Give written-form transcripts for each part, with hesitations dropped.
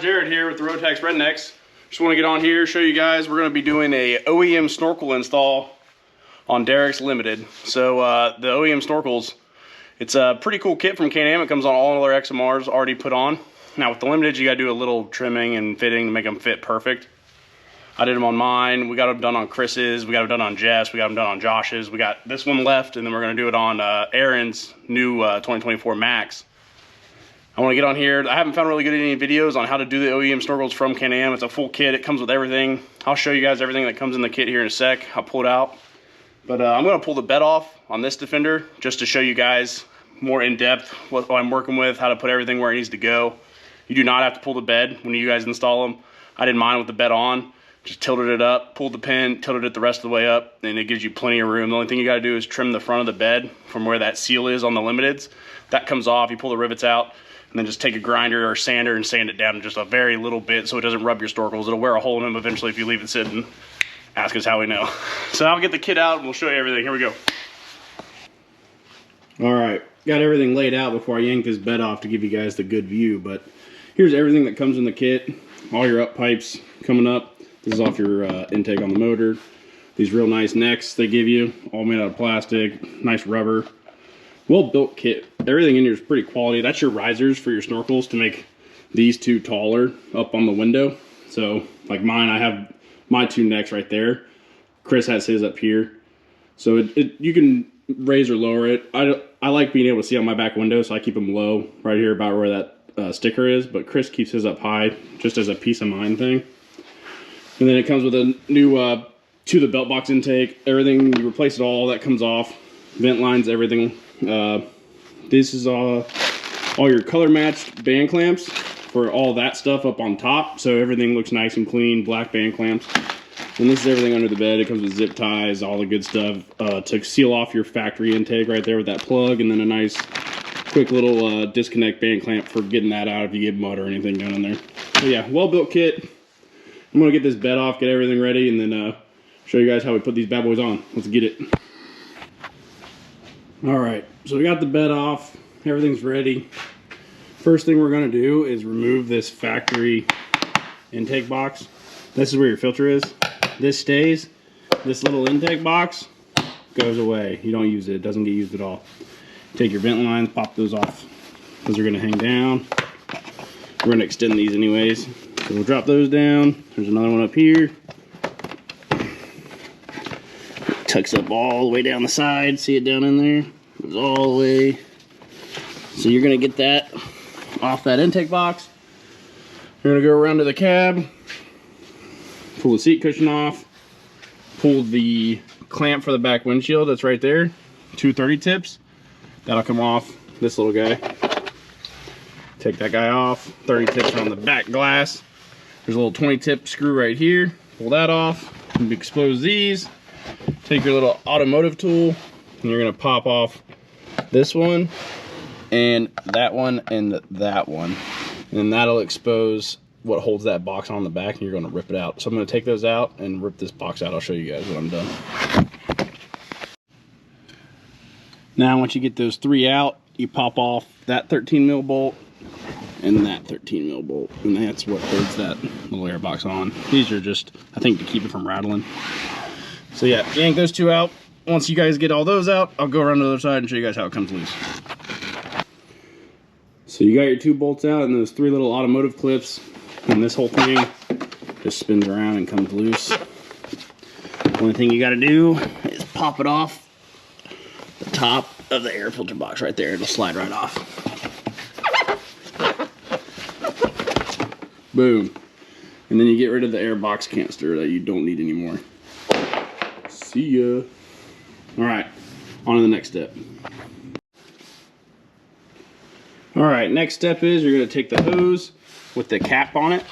Jared here with the Rotax Rednecks. Just want to get on here, show you guys, we're going to be doing a OEM snorkel install on Derek's Limited. So the OEM snorkels, it's a pretty cool kit from CAN-AM. It comes on all other XMRs already put on. Now with the Limited, you got to do a little trimming and fitting to make them fit perfect. I did them on mine. We got them done on Chris's. We got them done on Jeff's. We got them done on Josh's. We got this one left, and then we're going to do it on Aaron's new 2024 Max. I want to get on here. I haven't found really good any videos on how to do the OEM snorkels from CAN-AM. It's a full kit. It comes with everything. I'll show you guys everything that comes in the kit here in a sec. I'll pull it out. But I'm going to pull the bed off on this Defender just to show you guys more in depth what I'm working with, how to put everything where it needs to go. You do not have to pull the bed when you guys install them. I did mine with the bed on. Just tilted it up, pulled the pin, tilted it the rest of the way up, and it gives you plenty of room. The only thing you got to do is trim the front of the bed from where that seal is on the Limiteds. That comes off. You pull the rivets out, and then just take a grinder or sander and sand it down just a very little bit so it doesn't rub your snorkels. It'll wear a hole in them eventually if you leave it sitting. Ask us how we know. So I'll get the kit out and we'll show you everything. Here we go. All right, got everything laid out before I yank this bed off to give you guys the good view, but here's everything that comes in the kit. All your up pipes coming up. This is off your intake on the motor. These real nice necks they give you, all made out of plastic, nice rubber. Well-built kit. Everything in here is pretty quality. That's your risers for your snorkels to make these two taller up on the window. So, like mine, I have my two necks right there. Chris has his up here. So you can raise or lower it. I like being able to see on my back window, so I keep them low right here about where that sticker is. But Chris keeps his up high just as a peace of mind thing. And then it comes with a new to the belt box intake. Everything, you replace it all, that comes off. Vent lines, everything. This is all your color matched band clamps for all that stuff up on top. So everything looks nice and clean, black band clamps. And this is everything under the bed. It comes with zip ties, all the good stuff to seal off your factory intake right there with that plug. And then a nice quick little disconnect band clamp for getting that out if you get mud or anything down in there. So yeah, well-built kit. I'm going to get this bed off, get everything ready, and then show you guys how we put these bad boys on. Let's get it. Alright, so we got the bed off. Everything's ready. First thing we're going to do is remove this factory intake box. This is where your filter is. This stays. This little intake box goes away. You don't use it. It doesn't get used at all. Take your vent lines, pop those off. Those are going to hang down. We're going to extend these anyways. So we'll drop those down. There's another one up here. Tucks up all the way down the side. See it down in there? Goes all the way. So you're going to get that off that intake box. You're going to go around to the cab. Pull the seat cushion off. Pull the clamp for the back windshield that's right there. 230 tips. That'll come off this little guy. Take that guy off. 30 tips on the back glass. There's a little 20 tip screw right here. Pull that off. And expose these. Take your little automotive tool and you're going to pop off this one and that one and that one. And that'll expose what holds that box on the back and you're going to rip it out. So I'm going to take those out and rip this box out. I'll show you guys when I'm done. Now once you get those three out, you pop off that 13 mil bolt and that 13 mil bolt, and that's what holds that little air box on. These are just, I think, to keep it from rattling. So yeah, yank those two out. Once you guys get all those out, I'll go around to the other side and show you guys how it comes loose. So you got your two bolts out and those three little automotive clips, and this whole thing just spins around and comes loose. Only thing you got to do is pop it off the top of the air filter box right there. It'll slide right off. Boom. And then you get rid of the air box canister that you don't need anymore. See ya. Alright, on to the next step. Alright, next step is you're going to take the hose with the cap on it.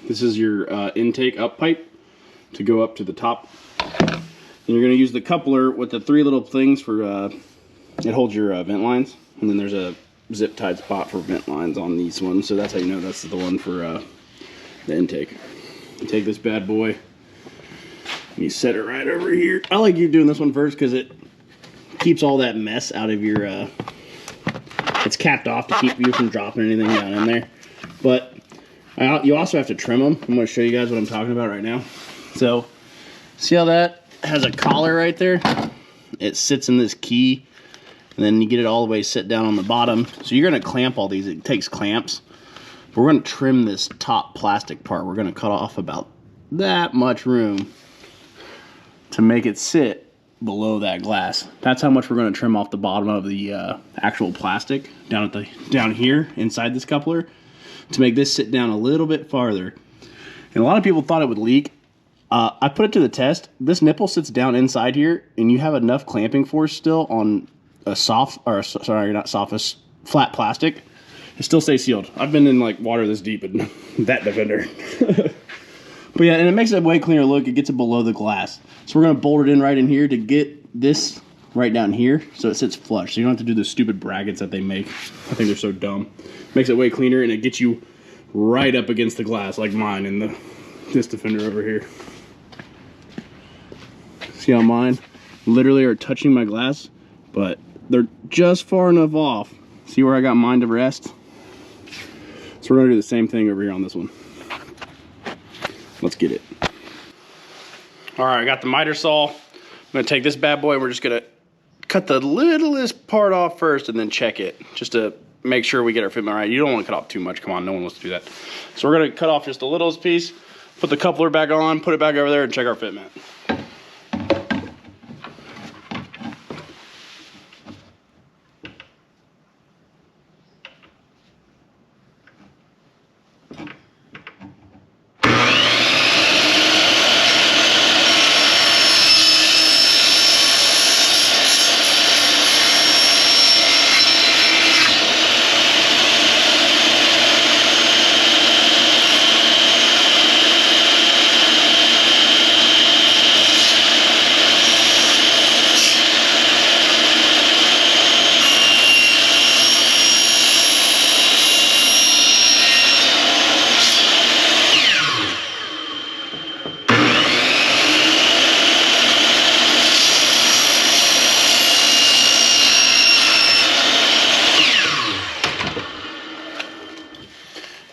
This is your intake up pipe to go up to the top. And you're going to use the coupler with the three little things for, it holds your vent lines. And then there's a zip tied spot for vent lines on these ones, so that's how you know that's the one for the intake. You take this bad boy and you set it right over here. I like you doing this one first because it keeps all that mess out of your it's capped off to keep you from dropping anything down in there, but You also have to trim them. I'm going to show you guys what I'm talking about right now. So, see how that has a collar right there? It sits in this key, and then you get it all the way sit down on the bottom. So you're going to clamp all these. It takes clamps. We're going to trim this top plastic part. We're going to cut off about that much room to make it sit below that glass. That's how much we're going to trim off the bottom of the actual plastic down here inside this coupler to make this sit down a little bit farther. And a lot of people thought it would leak. I put it to the test. This nipple sits down inside here, and you have enough clamping force still on a flat plastic. It still stays sealed. I've been in like water this deep in that Defender. But yeah, and it makes it a way cleaner look. It gets it below the glass. So we're gonna bolt it in right in here to get this right down here so it sits flush. So you don't have to do the stupid brackets that they make. I think they're so dumb. Makes it way cleaner, and it gets you right up against the glass like mine in this Defender over here. See how mine literally are touching my glass, but they're just far enough off. See where I got mine to rest? So we're gonna do the same thing over here on this one. Let's get it. All right, I got the miter saw. I'm gonna take this bad boy. We're just gonna cut the littlest part off first and then check it, just to make sure we get our fitment right. You don't wanna cut off too much. Come on, no one wants to do that. So we're gonna cut off just the littlest piece, put the coupler back on, put it back over there, and check our fitment.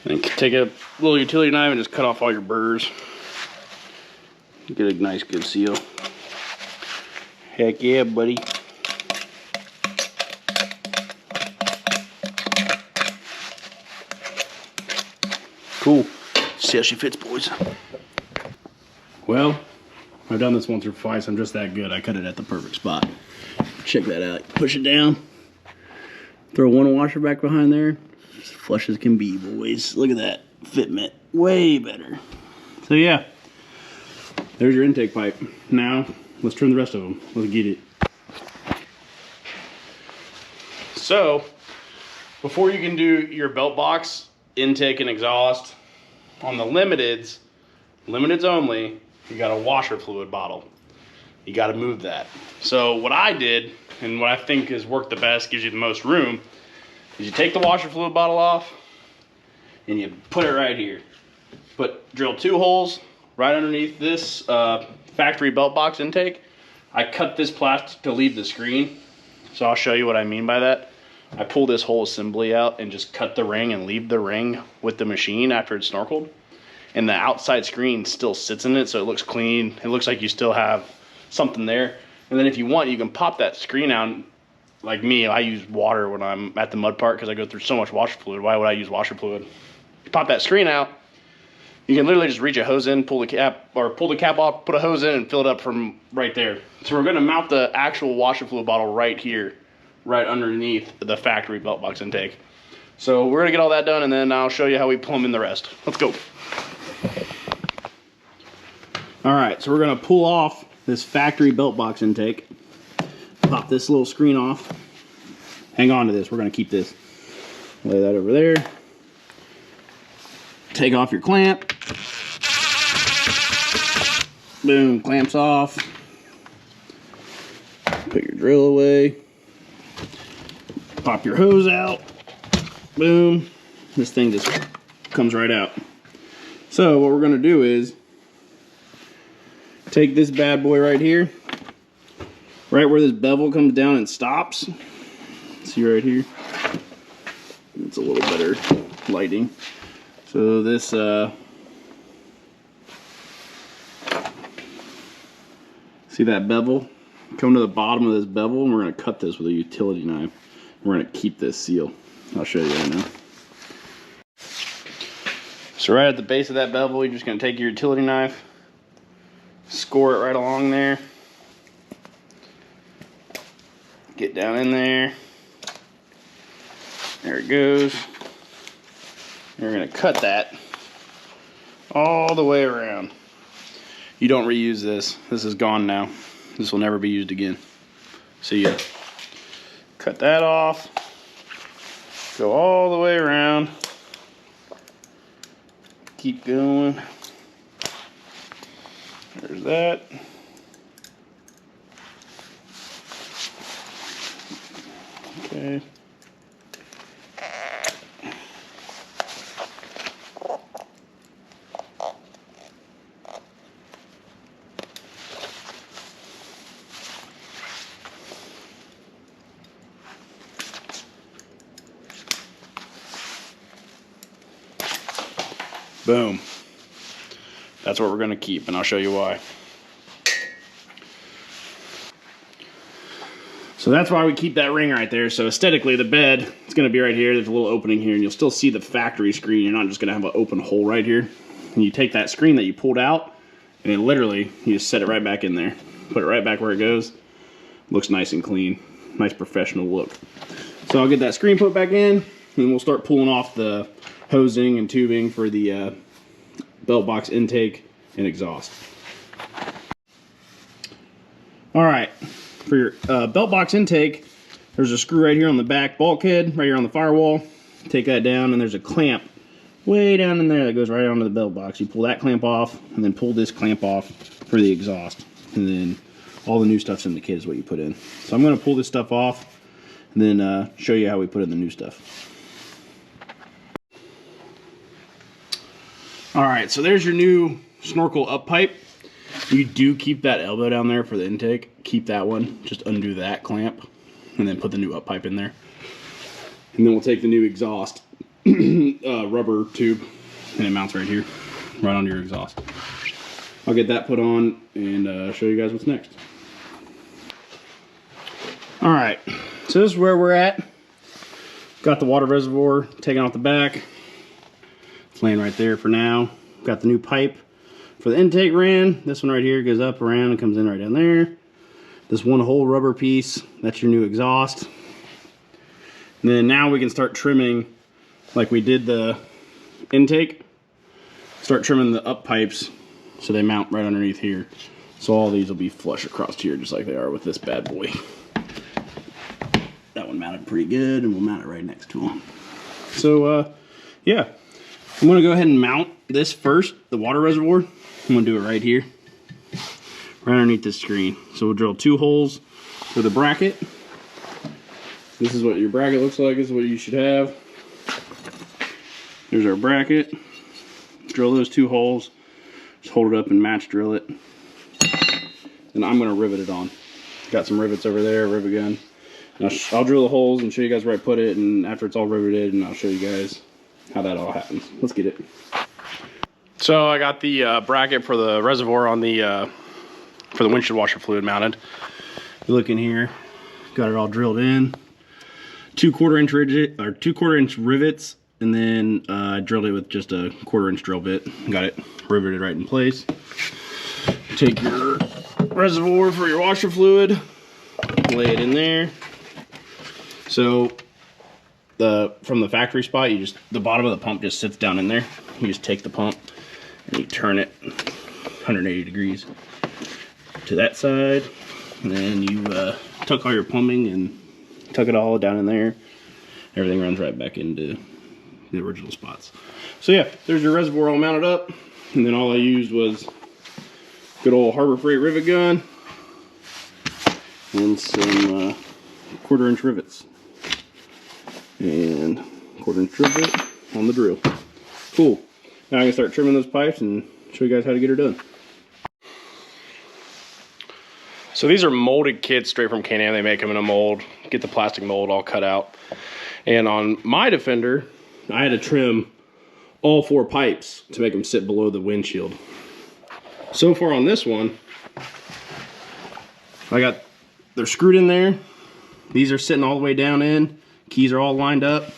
And take a little utility knife and just cut off all your burrs. Get a nice good seal. Heck yeah, buddy. Cool. See how she fits, boys. Well, I've done this once or twice. I'm just that good. I cut it at the perfect spot. Check that out. Push it down. Throw one washer back behind there. As flush as can be, boys. Look at that fitment. Way better. So yeah, there's your intake pipe. Now, let's trim the rest of them. Let's get it. So, before you can do your belt box, intake and exhaust, on the limiteds only, you got a washer fluid bottle. You got to move that. So what I did, and what I think has worked the best, gives you the most room, is you take the washer fluid bottle off and you put it right here. Drill 2 holes right underneath this factory belt box intake. I cut this plastic to leave the screen, so I'll show you what I mean by that. I pull this whole assembly out and just cut the ring and leave the ring with the machine after it's snorkeled. And the outside screen still sits in it, so it looks clean. It looks like you still have something there. And then if you want, you can pop that screen out. Like me, I use water when I'm at the mud park because I go through so much washer fluid. Why would I use washer fluid? You pop that screen out, you can literally just reach a hose in, pull the cap off, put a hose in, and fill it up from right there. So we're gonna mount the actual washer fluid bottle right here, right underneath the factory belt box intake. So we're gonna get all that done, and then I'll show you how we plumb in the rest. Let's go. All right, so we're gonna pull off this factory belt box intake. Pop this little screen off. Hang on to this, we're gonna keep this. Lay that over there. Take off your clamp. Boom, clamps off. Put your drill away. Pop your hose out. Boom. This thing just comes right out. So what we're gonna do is take this bad boy right here, right where this bevel comes down and stops. See right here? It's a little better lighting. So this see that bevel? Come to the bottom of this bevel, and we're going to cut this with a utility knife. We're going to keep this seal. I'll show you right now. So right at the base of that bevel, you're just going to take your utility knife, score it right along there, get down in there. There it goes. And we're going to cut that all the way around. You don't reuse this. This is gone now. This will never be used again. See ya. Cut that off. Go all the way around. Keep going. There's that. Okay. Boom. That's what we're going to keep, and I'll show you why. So that's why we keep that ring right there. So aesthetically, the bed, it's going to be right here. There's a little opening here, and you'll still see the factory screen. You're not just going to have an open hole right here. And you take that screen that you pulled out, and it literally, you just set it right back in there. Put it right back where it goes. Looks nice and clean. Nice professional look. So I'll get that screen put back in, and we'll start pulling off the hosing and tubing for the belt box intake and exhaust. Alright, for your belt box intake, there's a screw right here on the back bulkhead, right here on the firewall. Take that down, and there's a clamp way down in there that goes right onto the belt box. You pull that clamp off, and then pull this clamp off for the exhaust. And then all the new stuff's in the kit is what you put in. So I'm going to pull this stuff off, and then show you how we put in the new stuff. Alright, so there's your new Snorkel up pipe. You do keep that elbow down there for the intake. Keep that one. Just undo that clamp and then put the new up pipe in there. And then we'll take the new exhaust rubber tube, and it mounts right here, right onto your exhaust. I'll get that put on and show you guys what's next. Alright, so this is where we're at. Got the water reservoir taken off the back. It's laying right there for now. Got the new pipe for the intake ran. This one right here goes up, around, and comes in right down there. This one whole rubber piece, that's your new exhaust. And then now we can start trimming like we did the intake. Start trimming the up pipes so they mount right underneath here. So all these will be flush across here just like they are with this bad boy. That one mounted pretty good, and we'll mount it right next to them. So yeah, I'm gonna go ahead and mount this first, the water reservoir. I'm gonna do it right here, right underneath this screen. So we'll drill 2 holes for the bracket. This is what your bracket looks like. This is what you should have. There's our bracket. Drill those 2 holes. Just hold it up and match drill it. And I'm gonna rivet it on. Got some rivets over there, rivet gun. And I'll drill the holes and show you guys where I put it, and after it's all riveted, and I'll show you guys how that all happens. Let's get it. So I got the bracket for the reservoir on the for the windshield washer fluid mounted. You look in here, got it all drilled in. 2 1/4-inch rivets, and then I drilled it with just a 1/4-inch drill bit. Got it riveted right in place. Take your reservoir for your washer fluid, lay it in there. So from the factory spot, the bottom of the pump just sits down in there. You just take the pump and you turn it 180 degrees to that side, and then you tuck all your plumbing and tuck it all down in there. Everything runs right back into the original spots. So yeah, there's your reservoir all mounted up, and then all I used was good old Harbor Freight rivet gun and some 1/4-inch rivets and 1/4-inch drill bit on the drill. Cool. Now I can start trimming those pipes and show you guys how to get her done. So these are molded kits straight from CAN-AM. They make them in a mold. Get the plastic mold all cut out. And on my Defender, I had to trim all 4 pipes to make them sit below the windshield. So far on this one, they're screwed in there. These are sitting all the way down in. Keys are all lined up.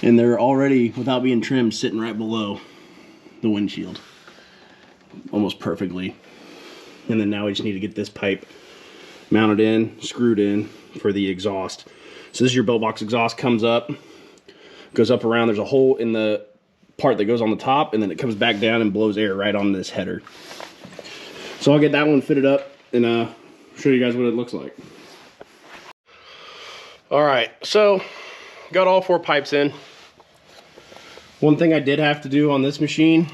And they're already, without being trimmed, sitting right below the windshield. Almost perfectly. And then now we just need to get this pipe mounted in, screwed in for the exhaust. So this is your belt box exhaust, comes up, goes up around. There's a hole in the part that goes on the top, and then it comes back down and blows air right on this header. So I'll get that one fitted up and show you guys what it looks like. All right, so got all 4 pipes in. One thing I did have to do on this machine,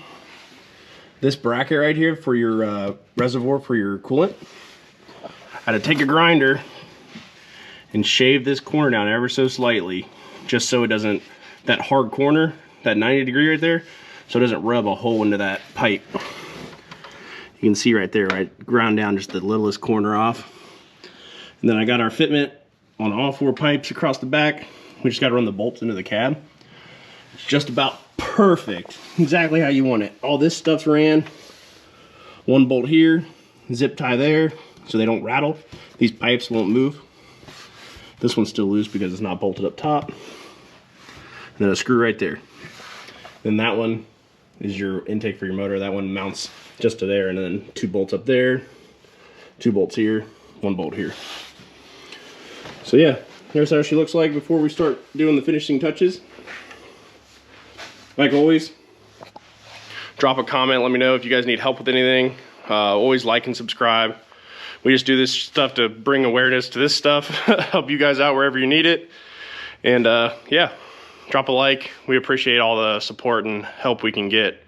this bracket right here for your reservoir for your coolant, I had to take a grinder and shave this corner down ever so slightly, just so it doesn't, that hard corner, that 90 degree right there, so it doesn't rub a hole into that pipe. You can see right there, right, ground down just the littlest corner off. And then I got our fitment on all 4 pipes across the back. We just got to run the bolts into the cab. It's just about perfect, exactly how you want it. All this stuff's ran. 1 bolt here, zip tie there, so they don't rattle. These pipes won't move. This one's still loose because it's not bolted up top. And then a screw right there. Then that one is your intake for your motor. That one mounts just to there, and then 2 bolts up there, 2 bolts here, 1 bolt here. So yeah, here's how she looks like before we start doing the finishing touches. Like always, drop a comment, let me know if you guys need help with anything. Always like and subscribe. We just do this stuff to bring awareness to this stuff, help you guys out wherever you need it. And yeah, drop a like. We appreciate all the support and help we can get.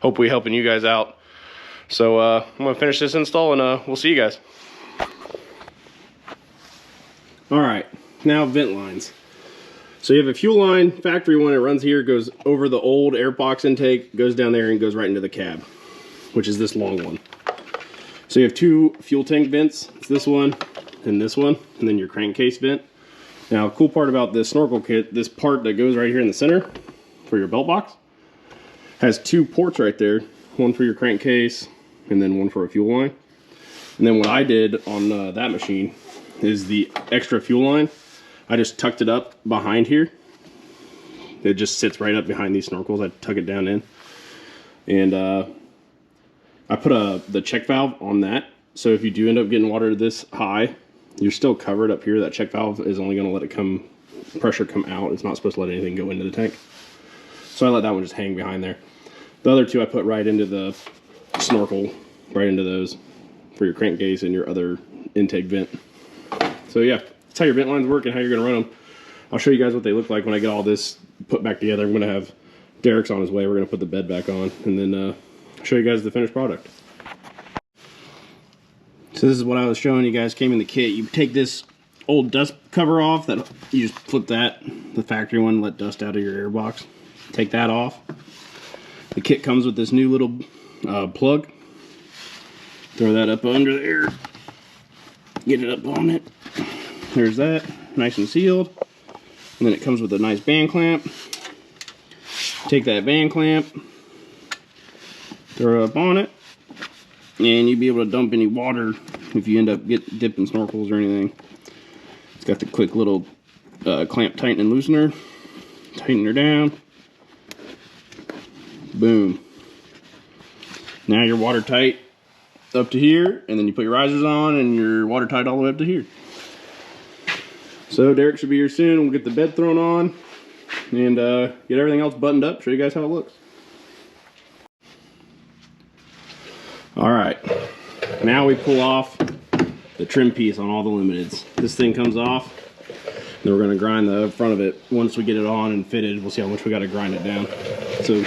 Hopefully helping you guys out. So I'm gonna finish this install and we'll see you guys. All right, now vent lines. So you have a fuel line, factory one, it runs here, goes over the old air box intake, goes down there and goes right into the cab, which is this long one. So you have 2 fuel tank vents. It's this one and then your crankcase vent. Now, the cool part about this snorkel kit, this part that goes right here in the center for your belt box, has 2 ports right there, one for your crankcase and then one for a fuel line. And then what I did on that machine is the extra fuel line, I just tucked it up behind here. It just sits right up behind these snorkels. I tuck it down in. And I put the check valve on that. So if you do end up getting water this high, you're still covered up here. That check valve is only gonna let it pressure come out. It's not supposed to let anything go into the tank. So I let that one just hang behind there. The other 2 I put right into the snorkel, right into those for your crankcase and your other intake vent. So yeah, that's how your vent lines work and how you're gonna run them. I'll show you guys what they look like when I get all this put back together. I'm gonna have Derek's on his way. We're gonna put the bed back on and then show you guys the finished product. So this is what I was showing you guys came in the kit. You take this old dust cover off, that you just flip that, the factory one, let dust out of your air box. Take that off. The kit comes with this new little plug. Throw that up under there. Get it up on it. There's that, nice and sealed. And then it comes with a nice band clamp. Take that band clamp, throw it up on it, and you'll be able to dump any water if you end up dipping snorkels or anything. It's got the quick little clamp tighten and loosener. Tighten her down. Boom. Now you're watertight up to here, and then you put your risers on and you're watertight all the way up to here. So Derek should be here soon. We'll get the bed thrown on and get everything else buttoned up, show you guys how it looks. All right, now we pull off the trim piece on all the limiteds. This thing comes off, then we're gonna grind the front of it. Once we get it on and fitted, we'll see how much we gotta grind it down. So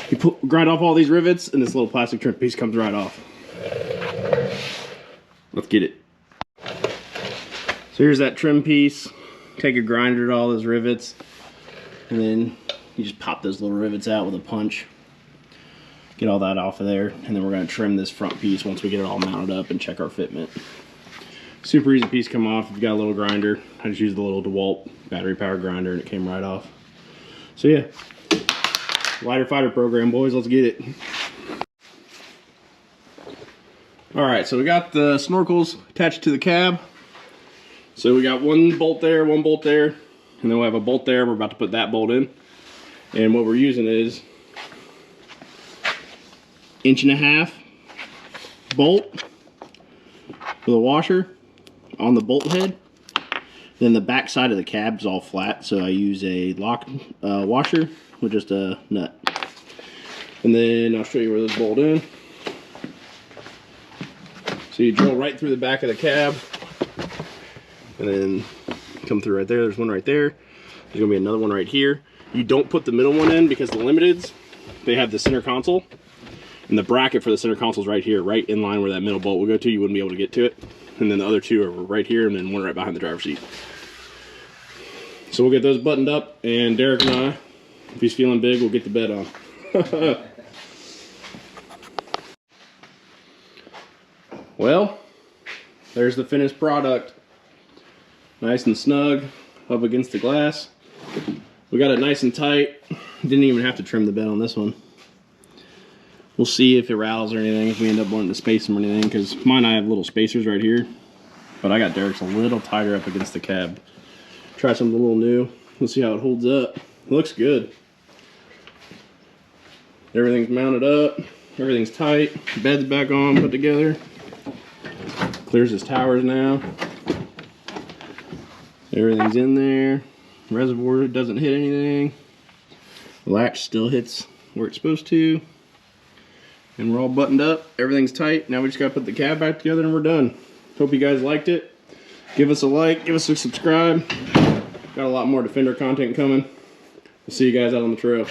you grind off all these rivets and this little plastic trim piece comes right off. Let's get it. So here's that trim piece. Take a grinder to all those rivets, and then you just pop those little rivets out with a punch. Get all that off of there, and then we're going to trim this front piece once we get it all mounted up and check our fitment. Super easy piece to come off if you've got a little grinder. I just used the little DeWalt battery powered grinder and it came right off. So yeah, Lighter fighter program, boys. Let's get it. All right, so we got the snorkels attached to the cab. So we got one bolt there, and then we have a bolt there. We're about to put that bolt in. And what we're using is 1.5 inch bolt with a washer on the bolt head. Then the back side of the cab is all flat, so I use a lock washer with just a nut. And then I'll show you where this bolt in. So you drill right through the back of the cab, and then come through right there. There's one right there. There's gonna be another one right here. You don't put the middle one in because the Limiteds, they have the center console, and the bracket for the center console is right here, right in line where that middle bolt will go to. You wouldn't be able to get to it. And then the other two are right here, and then one right behind the driver's seat. So we'll get those buttoned up, and Derek and I, if he's feeling big, we'll get the bed on. Well, there's the finished product. Nice and snug up against the glass. We got it nice and tight. Didn't even have to trim the bed on this one. We'll see if it rattles or anything, if we end up wanting to space them or anything, because mine, I have little spacers right here. But I got Derek's a little tighter up against the cab. Try something a little new. We'll see how it holds up. It looks good. Everything's mounted up. Everything's tight. Bed's back on, put together. Clears his towers now. Everything's in there. Reservoir doesn't hit anything. The latch still hits where it's supposed to. And we're all buttoned up. Everything's tight. Now we just gotta put the cab back together and we're done. Hope you guys liked it. Give us a like, give us a subscribe. Got a lot more Defender content coming. We'll see you guys out on the trail.